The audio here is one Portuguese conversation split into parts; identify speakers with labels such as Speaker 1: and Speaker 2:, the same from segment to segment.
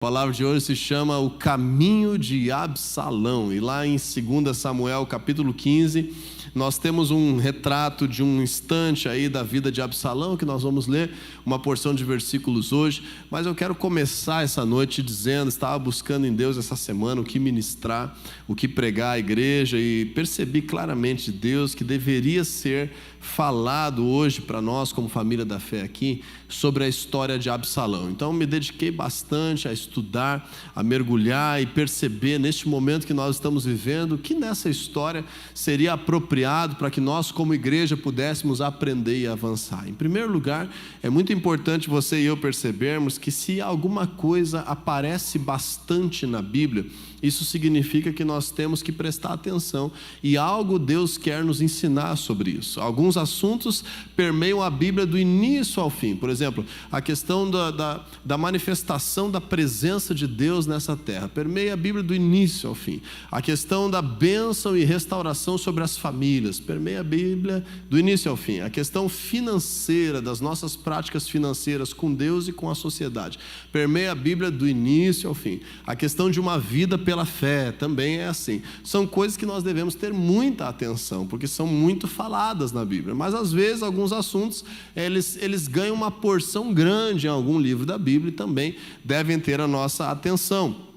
Speaker 1: A palavra de hoje se chama O Caminho de Absalão. E lá em 2 Samuel, capítulo 15, nós temos um retrato de um instante aí da vida de Absalão, que nós vamos ler uma porção de versículos hoje. Mas eu quero começar essa noite dizendo, estava buscando em Deus essa semana o que ministrar, o que pregar à igreja, e percebi claramente de Deus que deveria ser falado hoje para nós como família da fé aqui sobre a história de Absalão. Então me dediquei bastante a estudar, a mergulhar e perceber neste momento que nós estamos vivendo que nessa história seria apropriado para que nós como igreja pudéssemos aprender e avançar. Em primeiro lugar, é muito importante você e eu percebermos que se alguma coisa aparece bastante na Bíblia, isso significa que nós temos que prestar atenção e algo Deus quer nos ensinar sobre isso. Alguns assuntos permeiam a Bíblia do início ao fim. Por exemplo, a questão da manifestação da presença de Deus nessa terra permeia a Bíblia do início ao fim. A questão da bênção e restauração sobre as famílias permeia a Bíblia do início ao fim. A questão financeira, das nossas práticas financeiras com Deus e com a sociedade, permeia a Bíblia do início ao fim. A questão de uma vida pela fé também é assim. São coisas que nós devemos ter muita atenção, porque são muito faladas na Bíblia. Mas às vezes alguns assuntos eles ganham uma porção grande em algum livro da Bíblia e também devem ter a nossa atenção.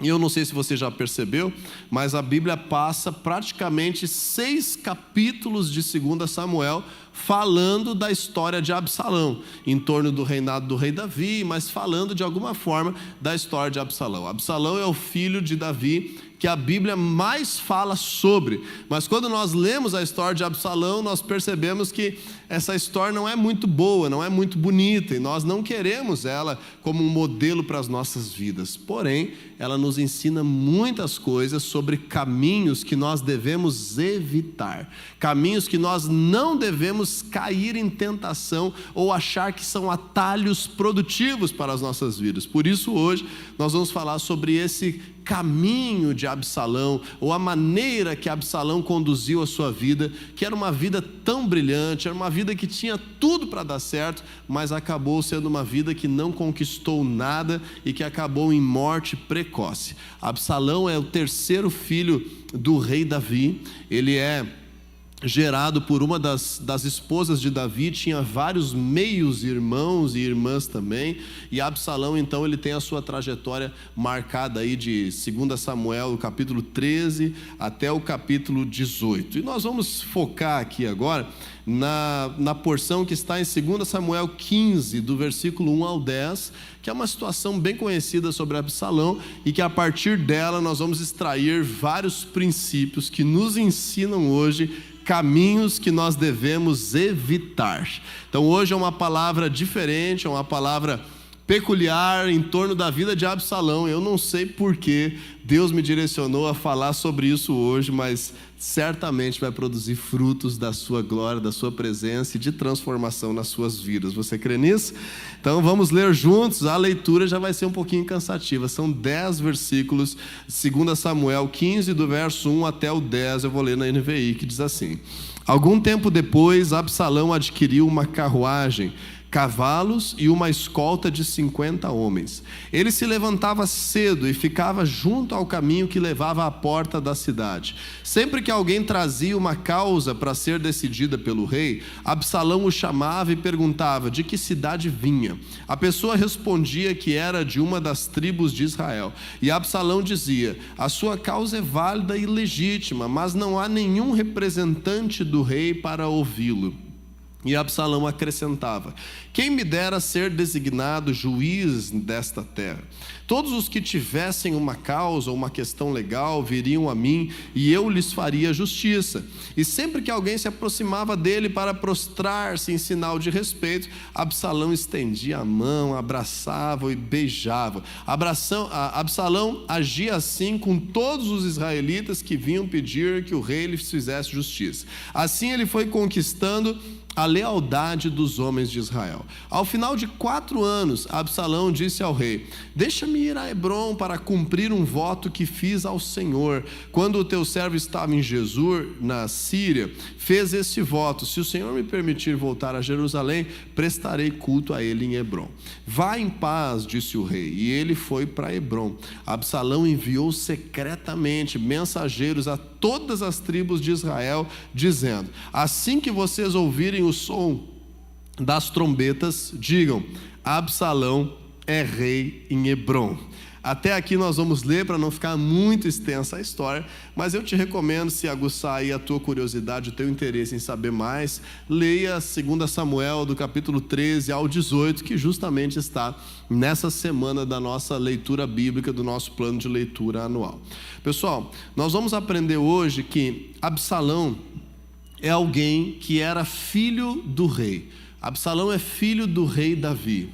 Speaker 1: E eu não sei se você já percebeu, mas a Bíblia passa praticamente 6 capítulos de 2 Samuel falando da história de Absalão, em torno do reinado do rei Davi, mas falando de alguma forma da história de Absalão. Absalão é o filho de Davi que a Bíblia mais fala sobre, mas quando nós lemos a história de Absalão, nós percebemos que essa história não é muito boa, não é muito bonita, e nós não queremos ela como um modelo para as nossas vidas. Porém, ela nos ensina muitas coisas sobre caminhos que nós devemos evitar, caminhos que nós não devemos cair em tentação ou achar que são atalhos produtivos para as nossas vidas. Por isso hoje nós vamos falar sobre esse caminho de Absalão, ou a maneira que Absalão conduziu a sua vida, que era uma vida tão brilhante, era uma vida que tinha tudo para dar certo, mas acabou sendo uma vida que não conquistou nada e que acabou em morte precoce. Absalão é o 3º filho do rei Davi. Ele é gerado por uma das esposas de Davi, tinha vários meios irmãos e irmãs também, e Absalão então ele tem a sua trajetória marcada aí de 2 Samuel, o capítulo 13 até o capítulo 18, e nós vamos focar aqui agora na porção que está em 2 Samuel 15, do versículo 1 ao 10, que é uma situação bem conhecida sobre Absalão, e que a partir dela nós vamos extrair vários princípios que nos ensinam hoje caminhos que nós devemos evitar. Então hoje é uma palavra diferente, é uma palavra peculiar em torno da vida de Absalão. Eu não sei por que Deus me direcionou a falar sobre isso hoje, mas certamente vai produzir frutos da sua glória, da sua presença e de transformação nas suas vidas. Você crê nisso? Então vamos ler juntos. A leitura já vai ser um pouquinho cansativa. São 10 versículos, 2 Samuel 15, do verso 1 até o 10. Eu vou ler na NVI, que diz assim: Algum tempo depois, Absalão adquiriu uma carruagem, cavalos e uma escolta de 50 homens. Ele se levantava cedo e ficava junto ao caminho que levava à porta da cidade. Sempre que alguém trazia uma causa para ser decidida pelo rei, Absalão o chamava e perguntava de que cidade vinha. A pessoa respondia que era de uma das tribos de Israel. E Absalão dizia: a sua causa é válida e legítima, mas não há nenhum representante do rei para ouvi-lo. E Absalão acrescentava: quem me dera ser designado juiz desta terra? Todos os que tivessem uma causa ou uma questão legal viriam a mim e eu lhes faria justiça. E sempre que alguém se aproximava dele para prostrar-se em sinal de respeito, Absalão estendia a mão, abraçava e beijava. Absalão agia assim com todos os israelitas que vinham pedir que o rei lhes fizesse justiça. Assim ele foi conquistando a lealdade dos homens de Israel. Ao final de 4 anos, Absalão disse ao rei: deixa-me ir a Hebrom para cumprir um voto que fiz ao Senhor. Quando o teu servo estava em Jesur, na Síria, fez este voto: se o Senhor me permitir voltar a Jerusalém, prestarei culto a ele em Hebrom. Vá em paz, disse o rei, e ele foi para Hebrom. Absalão enviou secretamente mensageiros a todas as tribos de Israel, dizendo: assim que vocês ouvirem o som das trombetas, digam: Absalão é rei em Hebrom. Até aqui nós vamos ler para não ficar muito extensa a história, mas eu te recomendo, se aguçar aí a tua curiosidade, o teu interesse em saber mais, leia 2 Samuel do capítulo 13 ao 18, que justamente está nessa semana da nossa leitura bíblica, do nosso plano de leitura anual. Pessoal, nós vamos aprender hoje que Absalão é alguém que era filho do rei. Absalão é filho do rei Davi.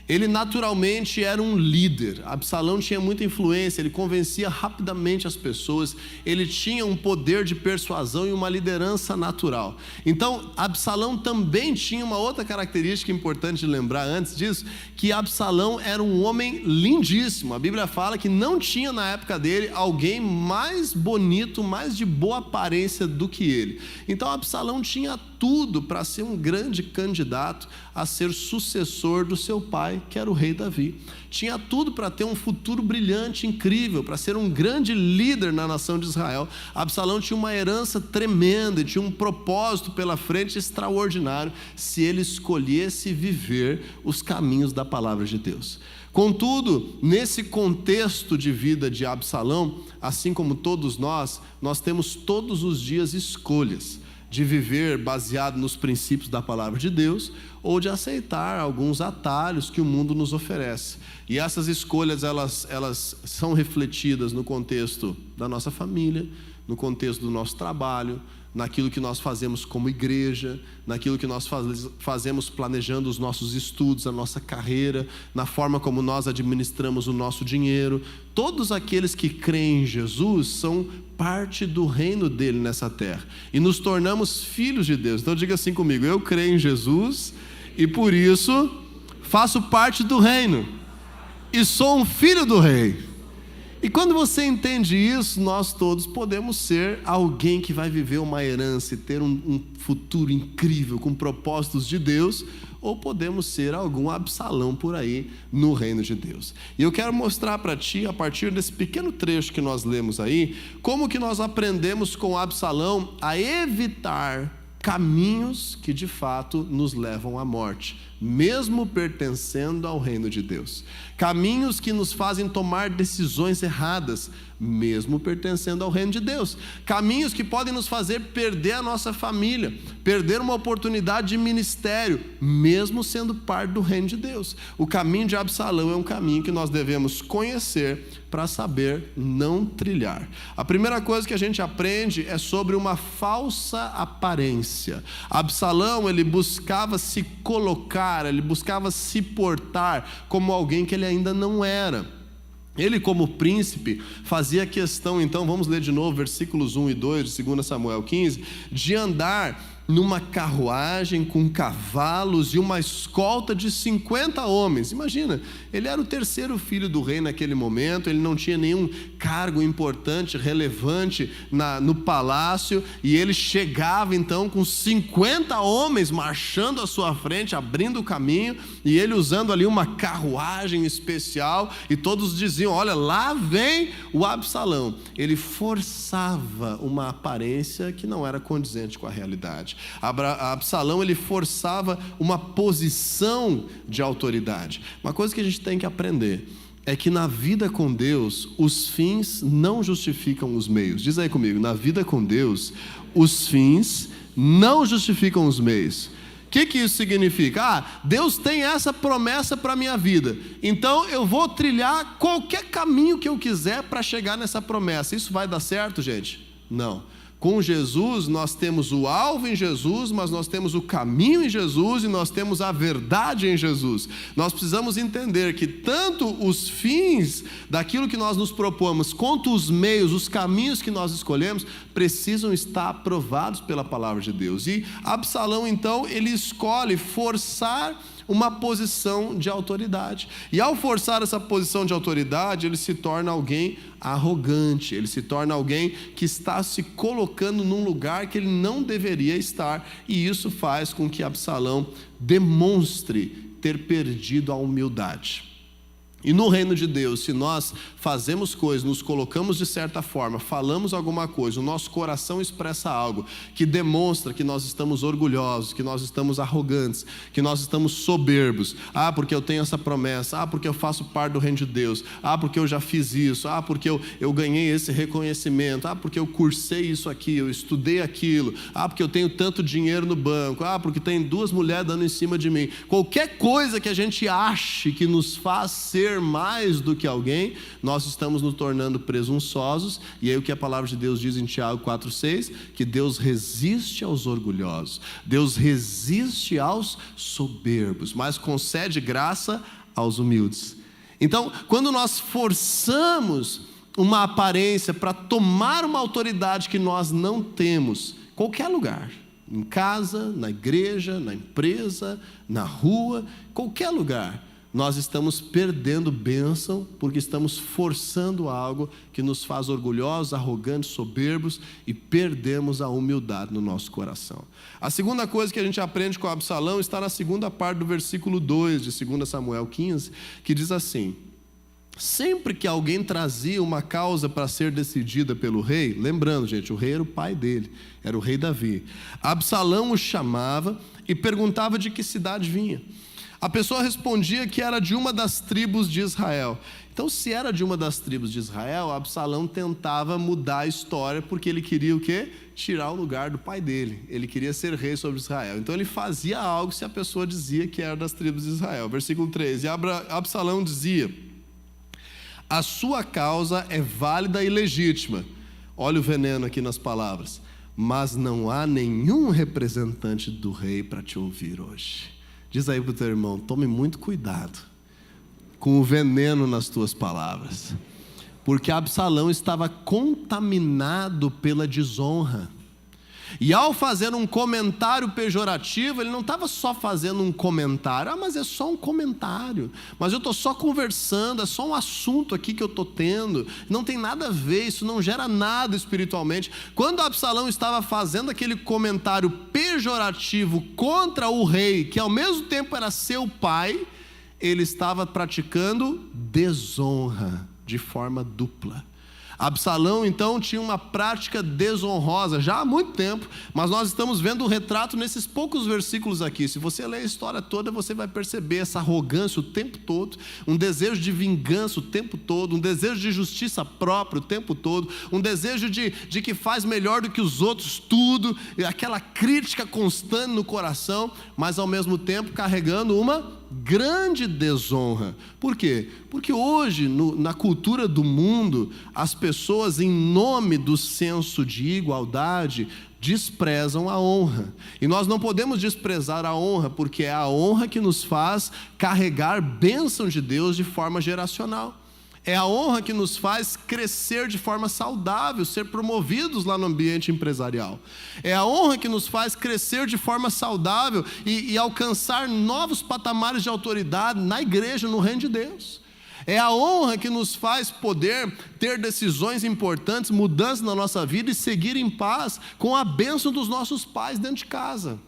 Speaker 1: Ele naturalmente era um líder. Absalão tinha muita influência, ele convencia rapidamente as pessoas, ele tinha um poder de persuasão e uma liderança natural. Então, Absalão também tinha uma outra característica importante de lembrar antes disso, que Absalão era um homem lindíssimo. A Bíblia fala que não tinha na época dele alguém mais bonito, mais de boa aparência do que ele. Então, Absalão tinha tudo para ser um grande candidato a ser sucessor do seu pai, que era o rei Davi. Tinha tudo para ter um futuro brilhante, incrível, para ser um grande líder na nação de Israel. Absalão tinha uma herança tremenda, tinha um propósito pela frente extraordinário, se ele escolhesse viver os caminhos da palavra de Deus. Contudo, nesse contexto de vida de Absalão, assim como todos nós temos todos os dias escolhas de viver baseado nos princípios da palavra de Deus ou de aceitar alguns atalhos que o mundo nos oferece. E essas escolhas, elas são refletidas no contexto da nossa família, no contexto do nosso trabalho, naquilo que nós fazemos como igreja, naquilo que nós fazemos planejando os nossos estudos, a nossa carreira, na forma como nós administramos o nosso dinheiro. Todos aqueles que creem em Jesus são parte do reino dele nessa terra e nos tornamos filhos de Deus. Então diga assim comigo: eu creio em Jesus e por isso faço parte do reino e sou um filho do rei. E quando você entende isso, nós todos podemos ser alguém que vai viver uma herança e ter um futuro incrível com propósitos de Deus, ou podemos ser algum Absalão por aí no reino de Deus. E eu quero mostrar para ti, a partir desse pequeno trecho que nós lemos aí, como que nós aprendemos com Absalão a evitar caminhos que de fato nos levam à morte, mesmo pertencendo ao reino de Deus. Caminhos que nos fazem tomar decisões erradas, mesmo pertencendo ao reino de Deus. Caminhos que podem nos fazer perder a nossa família, perder uma oportunidade de ministério, mesmo sendo parte do reino de Deus. O caminho de Absalão é um caminho que nós devemos conhecer para saber não trilhar. A primeira coisa que a gente aprende é sobre uma falsa aparência. Absalão, ele buscava se colocar, ele buscava se portar como alguém que ele ainda não era. Ele, como príncipe, fazia questão, então, vamos ler de novo, versículos 1 e 2 de 2 Samuel 15, de andar numa carruagem com cavalos e uma escolta de 50 homens. Imagina, ele era o terceiro filho do rei naquele momento, ele não tinha nenhum cargo importante, relevante no palácio, e ele chegava então com 50 homens marchando à sua frente, abrindo o caminho, e ele usando ali uma carruagem especial, e todos diziam: olha, lá vem o Absalão. Ele forçava uma aparência que não era condizente com a realidade. Absalão, ele forçava uma posição de autoridade. Uma coisa que a gente tem que aprender é que na vida com Deus, os fins não justificam os meios. Diz aí comigo: na vida com Deus, os fins não justificam os meios. O que isso significa? Deus tem essa promessa para a minha vida, então eu vou trilhar qualquer caminho que eu quiser para chegar nessa promessa. Isso vai dar certo, gente? Não. Com Jesus, nós temos o alvo em Jesus, mas nós temos o caminho em Jesus e nós temos a verdade em Jesus. Nós precisamos entender que tanto os fins daquilo que nós nos propomos, quanto os meios, os caminhos que nós escolhemos, precisam estar aprovados pela palavra de Deus. E Absalão, então, ele escolhe forçar uma posição de autoridade. E ao forçar essa posição de autoridade, ele se torna alguém arrogante, ele se torna alguém que está se colocando num lugar que ele não deveria estar, e isso faz com que Absalão demonstre ter perdido a humildade. E no reino de Deus, se nós fazemos coisas, nos colocamos de certa forma, falamos alguma coisa, o nosso coração expressa algo que demonstra que nós estamos orgulhosos, que nós estamos arrogantes, que nós estamos soberbos. Ah, porque eu tenho essa promessa. Ah, porque eu faço parte do reino de Deus. Ah, porque eu já fiz isso. Ah, porque eu ganhei esse reconhecimento. Ah, porque eu cursei isso aqui, eu estudei aquilo. Ah, porque eu tenho tanto dinheiro no banco. Ah, porque tem 2 mulheres dando em cima de mim. Qualquer coisa que a gente ache que nos faz ser mais do que alguém, nós estamos nos tornando presunçosos. E aí o que a palavra de Deus diz em Tiago 4,6, que Deus resiste aos orgulhosos, Deus resiste aos soberbos, mas concede graça aos humildes. Então, quando nós forçamos uma aparência para tomar uma autoridade que nós não temos, qualquer lugar, em casa, na igreja, na empresa, na rua, qualquer lugar, nós estamos perdendo bênção, porque estamos forçando algo que nos faz orgulhosos, arrogantes, soberbos, e perdemos a humildade no nosso coração. A segunda coisa que a gente aprende com Absalão está na segunda parte do versículo 2 de 2 Samuel 15, que diz assim: sempre que alguém trazia uma causa para ser decidida pelo rei, lembrando, gente, o rei era o pai dele, era o rei Davi, Absalão o chamava e perguntava de que cidade vinha. A pessoa respondia que era de uma das tribos de Israel. Então, se era de uma das tribos de Israel, Absalão tentava mudar a história, porque ele queria o quê? Tirar o lugar do pai dele. Ele queria ser rei sobre Israel. Então, ele fazia algo se a pessoa dizia que era das tribos de Israel. Versículo 13, Absalão dizia: a sua causa é válida e legítima. Olha o veneno aqui nas palavras. Mas não há nenhum representante do rei para te ouvir hoje. Diz aí para o teu irmão, tome muito cuidado com o veneno nas tuas palavras, porque Absalão estava contaminado pela desonra. E ao fazer um comentário pejorativo, ele não estava só fazendo um comentário. Mas é só um comentário, mas eu estou só conversando, é só um assunto aqui que eu estou tendo, não tem nada a ver, isso não gera nada espiritualmente. Quando Absalão estava fazendo aquele comentário pejorativo contra o rei, que ao mesmo tempo era seu pai, ele estava praticando desonra de forma dupla. Absalão, então, tinha uma prática desonrosa já há muito tempo, mas nós estamos vendo o retrato nesses poucos versículos aqui. Se você ler a história toda, você vai perceber essa arrogância o tempo todo, um desejo de vingança o tempo todo, um desejo de justiça própria o tempo todo, um desejo de que faz melhor do que os outros tudo, aquela crítica constante no coração, mas ao mesmo tempo carregando uma grande desonra. Por quê? Porque hoje, na cultura do mundo, as pessoas, em nome do senso de igualdade, desprezam a honra. E nós não podemos desprezar a honra, porque é a honra que nos faz carregar bênção de Deus de forma geracional. É a honra que nos faz crescer de forma saudável, ser promovidos lá no ambiente empresarial. É a honra que nos faz crescer de forma saudável e alcançar novos patamares de autoridade na igreja, no reino de Deus. É a honra que nos faz poder ter decisões importantes, mudanças na nossa vida e seguir em paz com a bênção dos nossos pais dentro de casa.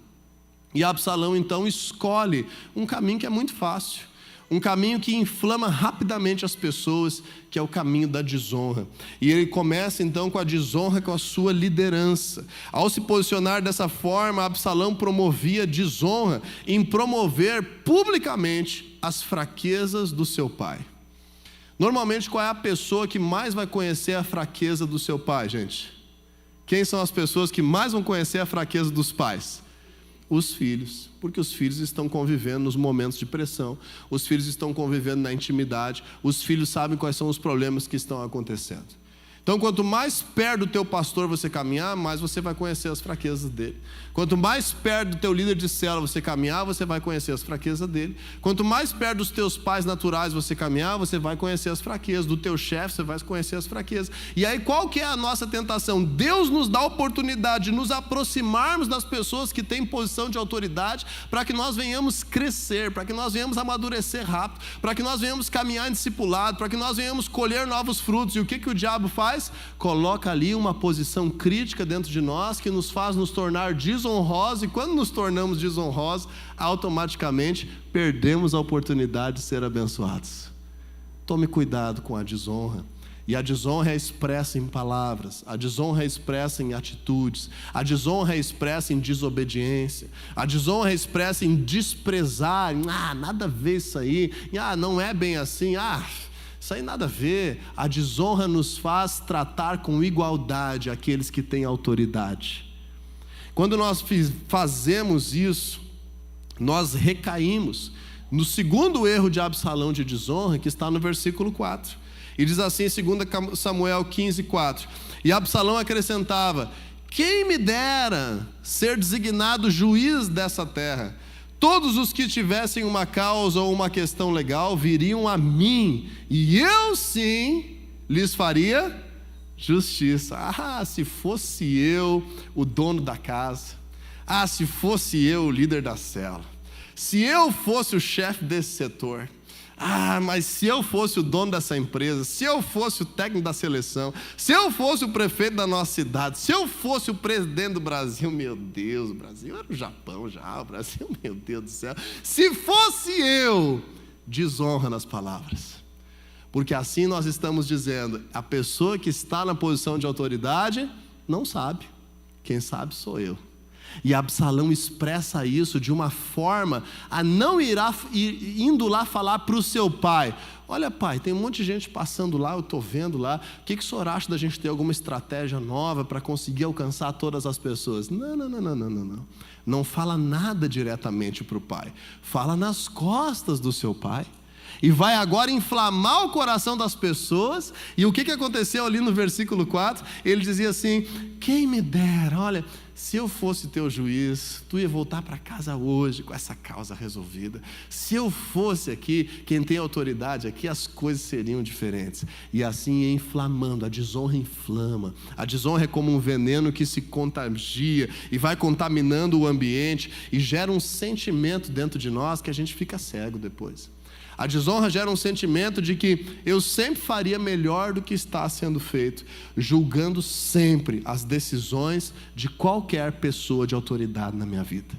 Speaker 1: E Absalão então escolhe um caminho que é muito fácil. Um caminho que inflama rapidamente as pessoas, que é o caminho da desonra. E ele começa então com a desonra com a sua liderança. Ao se posicionar dessa forma, Absalão promovia desonra em promover publicamente as fraquezas do seu pai. Normalmente, qual é a pessoa que mais vai conhecer a fraqueza do seu pai, gente? Quem são as pessoas que mais vão conhecer a fraqueza dos pais? Os filhos, porque os filhos estão convivendo nos momentos de pressão, os filhos estão convivendo na intimidade, os filhos sabem quais são os problemas que estão acontecendo. Então, quanto mais perto do teu pastor você caminhar, mais você vai conhecer as fraquezas dele. Quanto mais perto do teu líder de célula você caminhar, você vai conhecer as fraquezas dele. Quanto mais perto dos teus pais naturais você caminhar, você vai conhecer as fraquezas. Do teu chefe, você vai conhecer as fraquezas. E aí, qual que é a nossa tentação? Deus nos dá a oportunidade de nos aproximarmos das pessoas que têm posição de autoridade, para que nós venhamos crescer, para que nós venhamos amadurecer rápido, para que nós venhamos caminhar em discipulado, para que nós venhamos colher novos frutos. E o que o diabo faz? Coloca ali uma posição crítica dentro de nós, que nos faz nos tornar desonrosos, e quando nos tornamos desonrosos, automaticamente perdemos a oportunidade de ser abençoados. Tome cuidado com a desonra. E a desonra é expressa em palavras, a desonra é expressa em atitudes, a desonra é expressa em desobediência, a desonra é expressa em desprezar, nada a ver isso aí, não é bem assim, isso aí nada a ver. A desonra nos faz tratar com igualdade aqueles que têm autoridade. Quando nós fazemos isso, nós recaímos no segundo erro de Absalão de desonra, que está no versículo 4. E diz assim em 2 Samuel 15:4. E Absalão acrescentava: quem me dera ser designado juiz dessa terra? Todos os que tivessem uma causa ou uma questão legal viriam a mim, e eu sim lhes faria justiça. Se fosse eu o dono da casa, se fosse eu o líder da célula, se eu fosse o chefe desse setor, mas se eu fosse o dono dessa empresa, se eu fosse o técnico da seleção, se eu fosse o prefeito da nossa cidade, se eu fosse o presidente do Brasil, meu Deus, o Brasil era o Japão já, o Brasil, meu Deus do céu, se fosse eu, desonra nas palavras, porque assim nós estamos dizendo, a pessoa que está na posição de autoridade não sabe, quem sabe sou eu. E Absalão expressa isso de uma forma a não indo lá falar para o seu pai: olha, pai, tem um monte de gente passando lá, eu estou vendo lá, o que o senhor acha da gente ter alguma estratégia nova para conseguir alcançar todas as pessoas? Não. Não fala nada diretamente para o pai, fala nas costas do seu pai. E vai agora inflamar o coração das pessoas. E o que aconteceu ali no versículo 4? Ele dizia assim: quem me dera, olha, se eu fosse teu juiz, tu ia voltar para casa hoje com essa causa resolvida. Se eu fosse aqui, quem tem autoridade aqui, as coisas seriam diferentes. E assim ia inflamando, a desonra inflama. A desonra é como um veneno que se contagia e vai contaminando o ambiente e gera um sentimento dentro de nós que a gente fica cego depois. A desonra gera um sentimento de que eu sempre faria melhor do que está sendo feito, julgando sempre as decisões de qualquer pessoa de autoridade na minha vida.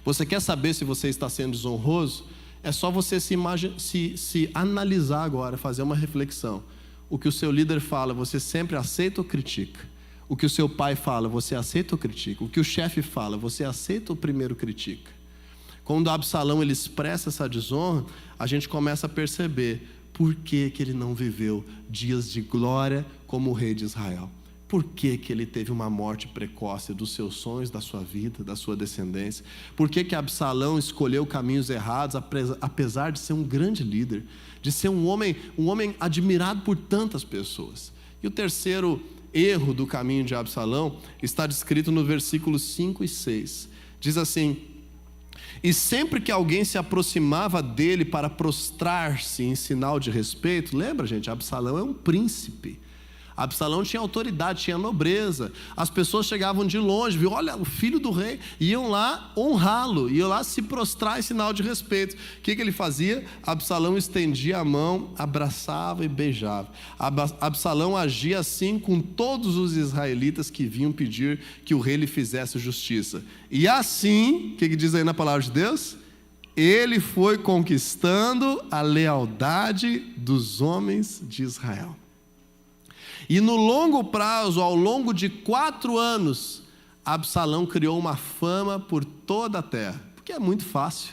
Speaker 1: Você quer saber se você está sendo desonroso? É só você se analisar agora, fazer uma reflexão. O que o seu líder fala, você sempre aceita ou critica? O que o seu pai fala, você aceita ou critica? O que o chefe fala, você aceita ou primeiro critica? Quando Absalão ele expressa essa desonra, a gente começa a perceber por que ele não viveu dias de glória como o rei de Israel. Por que ele teve uma morte precoce dos seus sonhos, da sua vida, da sua descendência? Por que Absalão escolheu caminhos errados, apesar de ser um grande líder, de ser um homem admirado por tantas pessoas? E o terceiro erro do caminho de Absalão está descrito no versículos 5 e 6. Diz assim: e sempre que alguém se aproximava dele para prostrar-se em sinal de respeito, lembra, gente, Absalão é um príncipe. Absalão tinha autoridade, tinha nobreza. As pessoas chegavam de longe, viu? Olha, o filho do rei, iam lá honrá-lo, iam lá se prostrar em sinal de respeito. O que ele fazia? Absalão estendia a mão, abraçava e beijava. Absalão agia assim com todos os israelitas que vinham pedir que o rei lhe fizesse justiça. E assim, o que diz aí na palavra de Deus? Ele foi conquistando a lealdade dos homens de Israel. E no longo prazo, ao longo de 4 anos, Absalão criou uma fama por toda a terra. Porque é muito fácil.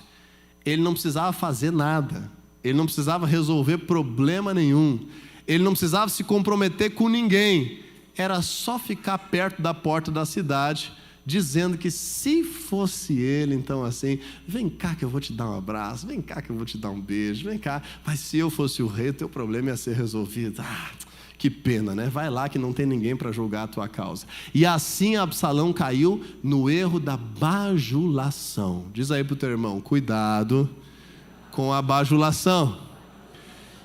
Speaker 1: Ele não precisava fazer nada. Ele não precisava resolver problema nenhum. Ele não precisava se comprometer com ninguém. Era só ficar perto da porta da cidade, dizendo que se fosse ele, então assim, vem cá que eu vou te dar um abraço, vem cá que eu vou te dar um beijo, vem cá. Mas se eu fosse o rei, teu problema ia ser resolvido. Que pena, né? Vai lá que não tem ninguém para julgar a tua causa. E assim Absalão caiu no erro da bajulação. Diz aí para o teu irmão, cuidado com a bajulação.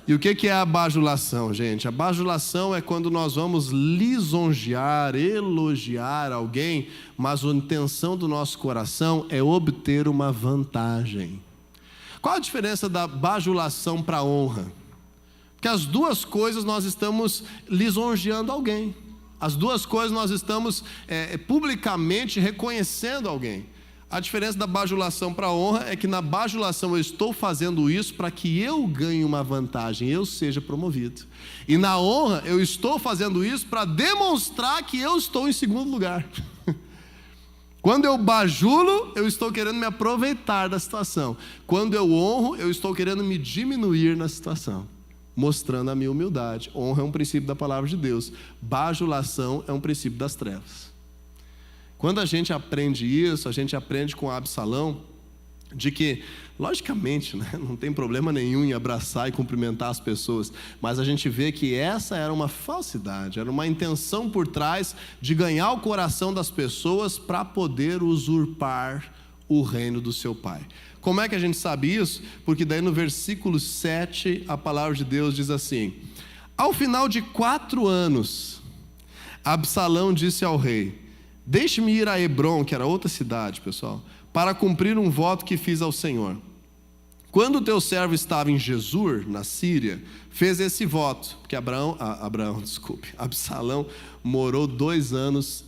Speaker 1: E o que é a bajulação, gente? A bajulação é quando nós vamos lisonjear, elogiar alguém, mas a intenção do nosso coração é obter uma vantagem. Qual a diferença da bajulação para a honra? Porque as duas coisas nós estamos lisonjeando alguém. As duas coisas nós estamos publicamente reconhecendo alguém. A diferença da bajulação para a honra é que na bajulação eu estou fazendo isso para que eu ganhe uma vantagem, eu seja promovido. E na honra eu estou fazendo isso para demonstrar que eu estou em segundo lugar. Quando eu bajulo, eu estou querendo me aproveitar da situação. Quando eu honro, eu estou querendo me diminuir na situação, mostrando a minha humildade. Honra é um princípio da palavra de Deus. Bajulação é um princípio das trevas. Quando a gente aprende isso, a gente aprende com Absalão, de que, logicamente, né, não tem problema nenhum em abraçar e cumprimentar as pessoas, mas a gente vê que essa era uma falsidade, era uma intenção por trás de ganhar o coração das pessoas para poder usurpar o reino do seu pai. Como é que a gente sabe isso? Porque daí no versículo 7, a palavra de Deus diz assim: ao final de 4 anos, Absalão disse ao rei: deixe-me ir a Hebrom, que era outra cidade, pessoal, para cumprir um voto que fiz ao Senhor. Quando o teu servo estava em Jesur, na Síria, fez esse voto, porque Absalão morou 3 anos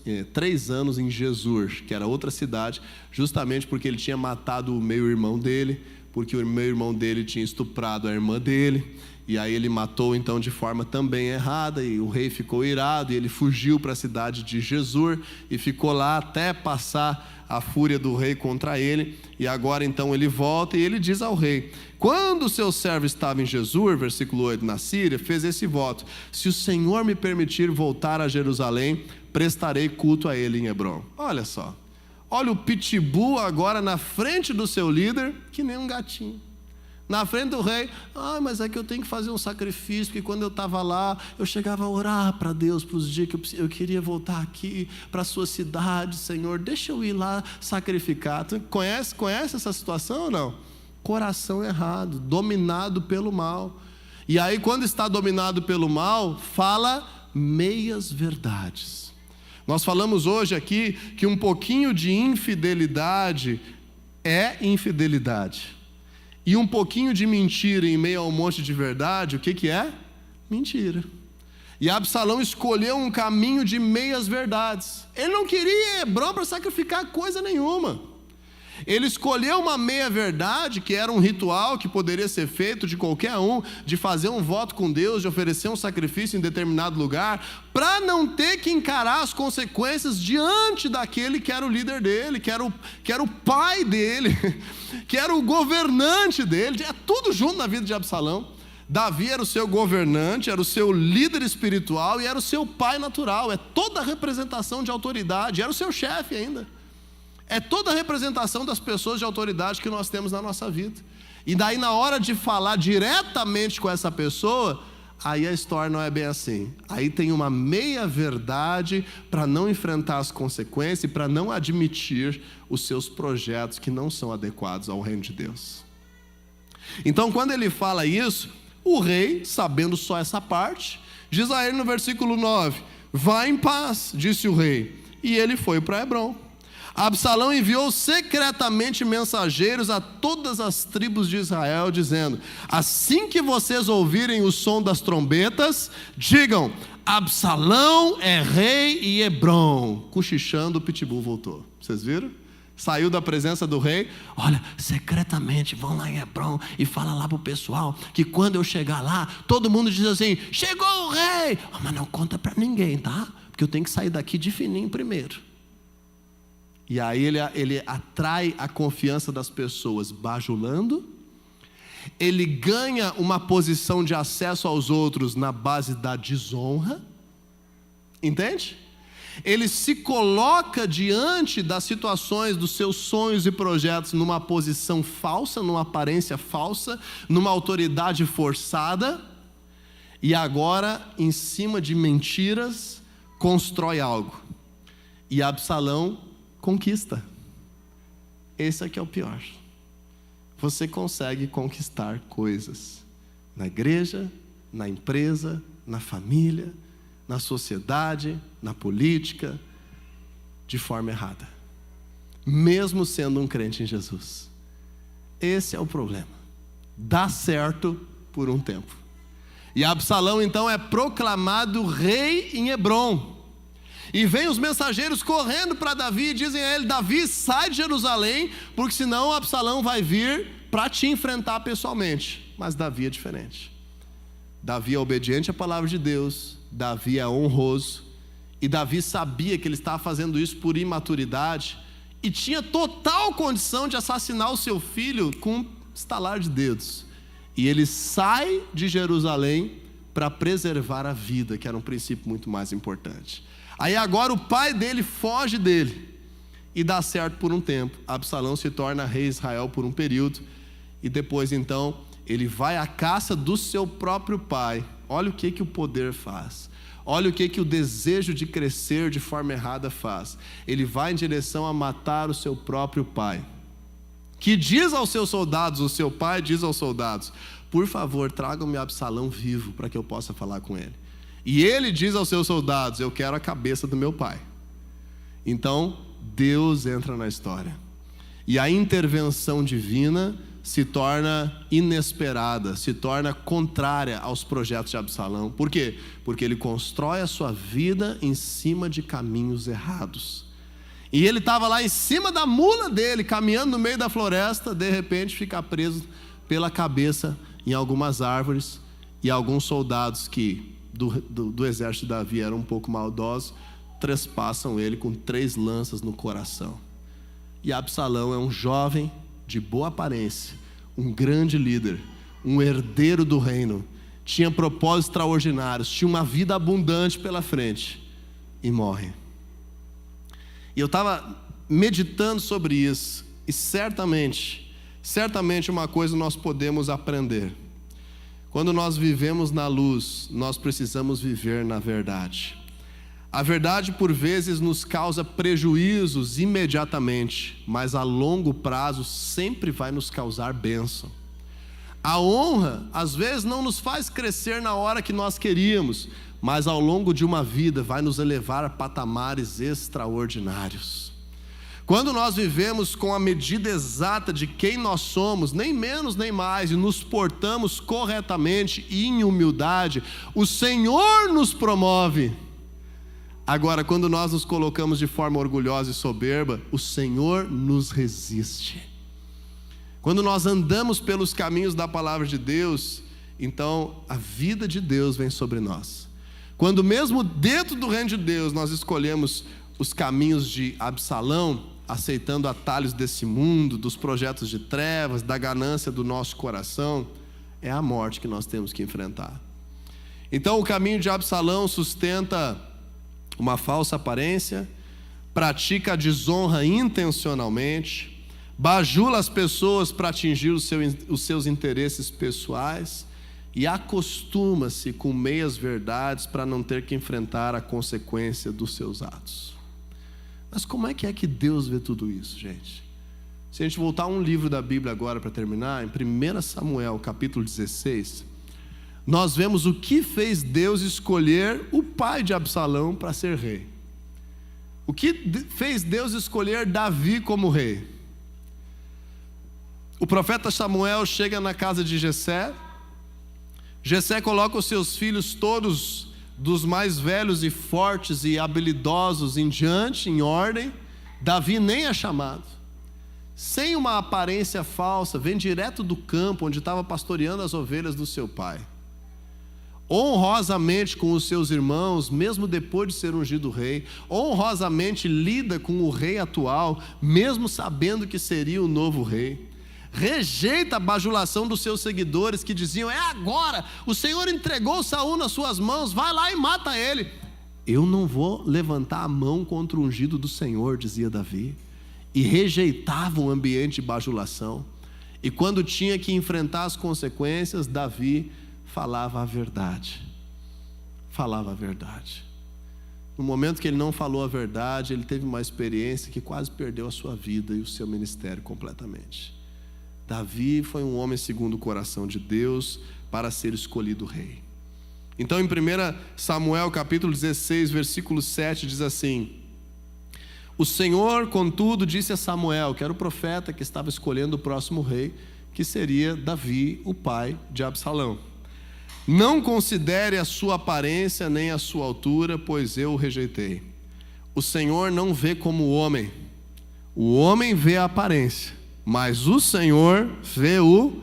Speaker 1: em Jesur, que era outra cidade, justamente porque ele tinha matado o meio-irmão dele, porque o meio-irmão dele tinha estuprado a irmã dele, e aí ele matou então de forma também errada, e o rei ficou irado, e ele fugiu para a cidade de Jesur, e ficou lá até passar a fúria do rei contra ele, e agora então ele volta, e ele diz ao rei: quando o seu servo estava em Jesur, versículo 8, na Síria, fez esse voto: se o Senhor me permitir voltar a Jerusalém, prestarei culto a ele em Hebrom. Olha só, olha o pitbull agora na frente do seu líder, que nem um gatinho. Na frente do rei: mas é que eu tenho que fazer um sacrifício, porque quando eu estava lá, eu chegava a orar para Deus para os dias que eu queria voltar aqui para a sua cidade, Senhor, deixa eu ir lá sacrificar. Tu conhece essa situação ou não? Coração errado, dominado pelo mal. E aí quando está dominado pelo mal, fala meias verdades. Nós falamos hoje aqui que um pouquinho de infidelidade é infidelidade. E um pouquinho de mentira em meio a um monte de verdade, o que é? Mentira. E Absalão escolheu um caminho de meias verdades. Ele não queria Hebrom para sacrificar coisa nenhuma. Ele escolheu uma meia verdade, que era um ritual que poderia ser feito de qualquer um, de fazer um voto com Deus, de oferecer um sacrifício em determinado lugar, para não ter que encarar as consequências diante daquele que era o líder dele, que era o pai dele, que era o governante dele. É tudo junto na vida de Absalão. Davi era o seu governante, era o seu líder espiritual e era o seu pai natural. É toda a representação de autoridade, era o seu chefe ainda. É toda a representação das pessoas de autoridade que nós temos na nossa vida. E daí na hora de falar diretamente com essa pessoa, aí a história não é bem assim. Aí tem uma meia verdade para não enfrentar as consequências e para não admitir os seus projetos que não são adequados ao reino de Deus. Então quando ele fala isso, o rei, sabendo só essa parte, diz a ele no versículo 9: vá em paz, disse o rei. E ele foi para Hebrom. Absalão enviou secretamente mensageiros a todas as tribos de Israel, dizendo: assim que vocês ouvirem o som das trombetas, digam: Absalão é rei em Hebrom. Cochichando, o pitbull voltou. Vocês viram? Saiu da presença do rei. Olha, secretamente vão lá em Hebrom e fala lá pro pessoal que quando eu chegar lá, todo mundo diz assim: chegou o rei. Mas não conta para ninguém, tá? Porque eu tenho que sair daqui de fininho primeiro. E aí ele atrai a confiança das pessoas bajulando. Ele ganha uma posição de acesso aos outros na base da desonra. Entende? Ele se coloca diante das situações dos seus sonhos e projetos numa posição falsa, numa aparência falsa, numa autoridade forçada. E agora, em cima de mentiras, constrói algo. E Absalão conquista. Esse aqui é o pior. Você consegue conquistar coisas na igreja, na empresa, na família, na sociedade, na política, de forma errada, mesmo sendo um crente em Jesus. Esse é o problema. Dá certo por um tempo. E Absalão então é proclamado rei em Hebrom. E vem os mensageiros correndo para Davi e dizem a ele: Davi, sai de Jerusalém, porque senão Absalão vai vir para te enfrentar pessoalmente. Mas Davi é diferente. Davi é obediente à palavra de Deus, Davi é honroso, e Davi sabia que ele estava fazendo isso por imaturidade, e tinha total condição de assassinar o seu filho com um estalar de dedos. E ele sai de Jerusalém para preservar a vida, que era um princípio muito mais importante. Aí agora o pai dele foge dele, e dá certo por um tempo. Absalão se torna rei de Israel por um período, e depois então ele vai à caça do seu próprio pai. Olha o que o poder faz. Olha o que o desejo de crescer de forma errada faz. Ele vai em direção a matar o seu próprio pai, que diz aos seus soldados, o seu pai diz aos soldados: por favor, tragam-me Absalão vivo para que eu possa falar com ele. E ele diz aos seus soldados: eu quero a cabeça do meu pai. Então Deus entra na história, e a intervenção divina se torna inesperada, se torna contrária aos projetos de Absalão. Por quê? Porque ele constrói a sua vida em cima de caminhos errados. E ele estava lá em cima da mula dele, caminhando no meio da floresta, de repente fica preso pela cabeça em algumas árvores, e alguns soldados que do exército de Davi eram um pouco maldosos, trespassam ele com 3 lanças no coração. E Absalão é um jovem de boa aparência, um grande líder, um herdeiro do reino, tinha propósitos extraordinários, tinha uma vida abundante pela frente, e morre. E eu estava meditando sobre isso, e certamente uma coisa nós podemos aprender: quando nós vivemos na luz, nós precisamos viver na verdade. A verdade por vezes nos causa prejuízos imediatamente, mas a longo prazo sempre vai nos causar bênção. A honra às vezes não nos faz crescer na hora que nós queríamos, mas ao longo de uma vida vai nos elevar a patamares extraordinários. Quando nós vivemos com a medida exata de quem nós somos, nem menos nem mais, e nos portamos corretamente e em humildade, o Senhor nos promove. Agora, quando nós nos colocamos de forma orgulhosa e soberba, o Senhor nos resiste. Quando nós andamos pelos caminhos da palavra de Deus, então a vida de Deus vem sobre nós. Quando mesmo dentro do reino de Deus nós escolhemos os caminhos de Absalão, aceitando atalhos desse mundo, dos projetos de trevas, da ganância do nosso coração, é a morte que nós temos que enfrentar. Então o caminho de Absalão sustenta uma falsa aparência, pratica a desonra intencionalmente, bajula as pessoas para atingir os seus interesses pessoais e acostuma-se com meias verdades para não ter que enfrentar a consequência dos seus atos. Mas como é que Deus vê tudo isso, gente? Se a gente voltar a um livro da Bíblia agora para terminar, em 1 Samuel capítulo 16, nós vemos o que fez Deus escolher o pai de Absalão para ser rei. O que fez Deus escolher Davi como rei? O profeta Samuel chega na casa de Jessé. Jessé coloca os seus filhos todos, dos mais velhos e fortes e habilidosos em diante, em ordem. Davi nem é chamado. Sem uma aparência falsa, vem direto do campo onde estava pastoreando as ovelhas do seu pai. Honrosamente com os seus irmãos, mesmo depois de ser ungido rei, honrosamente lida com o rei atual, mesmo sabendo que seria o novo rei. Rejeita a bajulação dos seus seguidores que diziam: é agora, o Senhor entregou Saul nas suas mãos, vai lá e mata ele. Eu não vou levantar a mão contra o ungido do Senhor, dizia Davi. E rejeitava o ambiente de bajulação. E quando tinha que enfrentar as consequências, Davi falava a verdade. falava a verdade. No momento que ele não falou a verdade, ele teve uma experiência que quase perdeu a sua vida e o seu ministério completamente. Davi foi um homem segundo o coração de Deus para ser escolhido rei. Então em 1 Samuel capítulo 16, versículo 7 diz assim: o Senhor, contudo, disse a Samuel, que era o profeta que estava escolhendo o próximo rei, que seria Davi, o pai de Absalão: não considere a sua aparência nem a sua altura, pois eu o rejeitei. O Senhor não vê como o homem vê a aparência, mas o Senhor vê o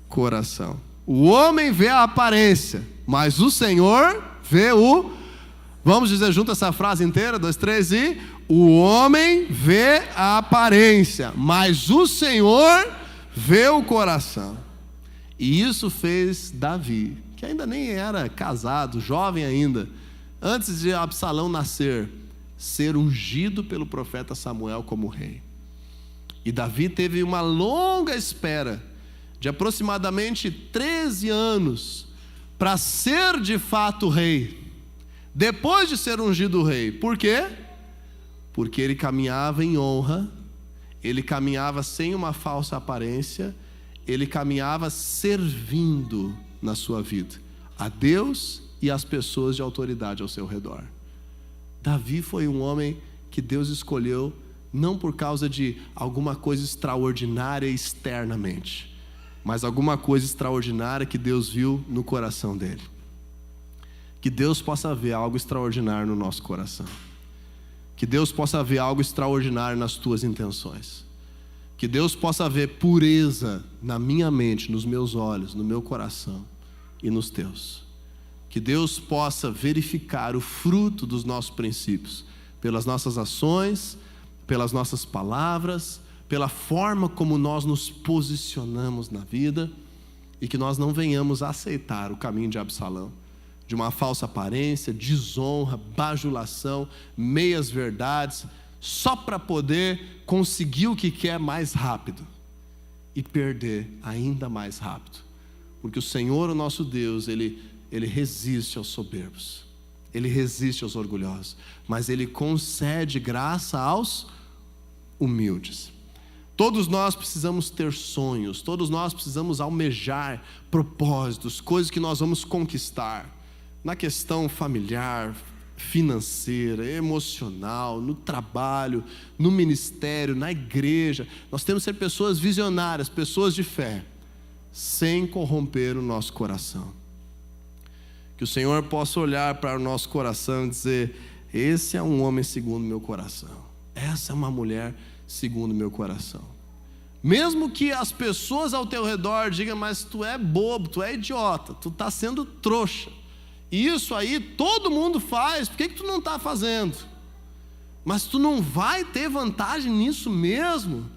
Speaker 1: coração. O homem vê a aparência, mas o Senhor vê o... Vamos dizer junto essa frase inteira? 2, 3 e... o homem vê a aparência, mas o Senhor vê o coração. E isso fez Davi, que ainda nem era casado, jovem ainda, antes de Absalão nascer, ser ungido pelo profeta Samuel como rei. E Davi teve uma longa espera, de aproximadamente 13 anos, para ser de fato rei, depois de ser ungido rei. Por quê? Porque ele caminhava em honra, ele caminhava sem uma falsa aparência, ele caminhava servindo na sua vida a Deus e às pessoas de autoridade ao seu redor. Davi foi um homem que Deus escolheu não por causa de alguma coisa extraordinária externamente, mas alguma coisa extraordinária que Deus viu no coração dele. Que Deus possa ver algo extraordinário no nosso coração. Que Deus possa ver algo extraordinário nas tuas intenções. Que Deus possa ver pureza na minha mente, nos meus olhos, no meu coração e nos teus. Que Deus possa verificar o fruto dos nossos princípios, pelas nossas ações, pelas nossas palavras, pela forma como nós nos posicionamos na vida, e que nós não venhamos a aceitar o caminho de Absalão, de uma falsa aparência, desonra, bajulação, meias verdades, só para poder conseguir o que quer mais rápido e perder ainda mais rápido. Porque o Senhor, o nosso Deus, Ele resiste aos soberbos, Ele resiste aos orgulhosos, mas Ele concede graça aos humildes. Todos nós precisamos ter sonhos, todos nós precisamos almejar propósitos, coisas que nós vamos conquistar, na questão familiar, financeira, emocional, no trabalho, no ministério, na igreja. Nós temos que ser pessoas visionárias, pessoas de fé, sem corromper o nosso coração. Que o Senhor possa olhar para o nosso coração e dizer: esse é um homem segundo o meu coração, essa é uma mulher segundo o meu coração. Mesmo que as pessoas ao teu redor digam: mas tu é bobo, tu é idiota, tu está sendo trouxa, isso aí todo mundo faz, por que tu não está fazendo? Mas tu não vai ter vantagem nisso mesmo?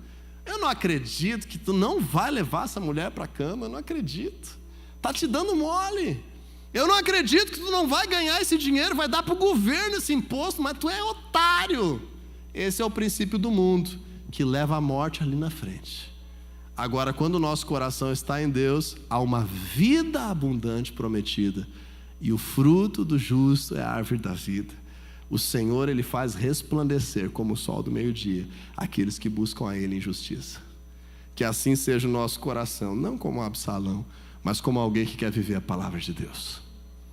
Speaker 1: Eu não acredito que tu não vai levar essa mulher para a cama, eu não acredito, está te dando mole. Eu não acredito que tu não vai ganhar esse dinheiro, vai dar para o governo esse imposto, mas tu é otário. Esse é o princípio do mundo, que leva à morte ali na frente. Agora, quando o nosso coração está em Deus, há uma vida abundante prometida, e o fruto do justo é a árvore da vida. O Senhor, Ele faz resplandecer como o sol do meio-dia aqueles que buscam a Ele em justiça. Que assim seja o nosso coração, não como Absalão, mas como alguém que quer viver a palavra de Deus.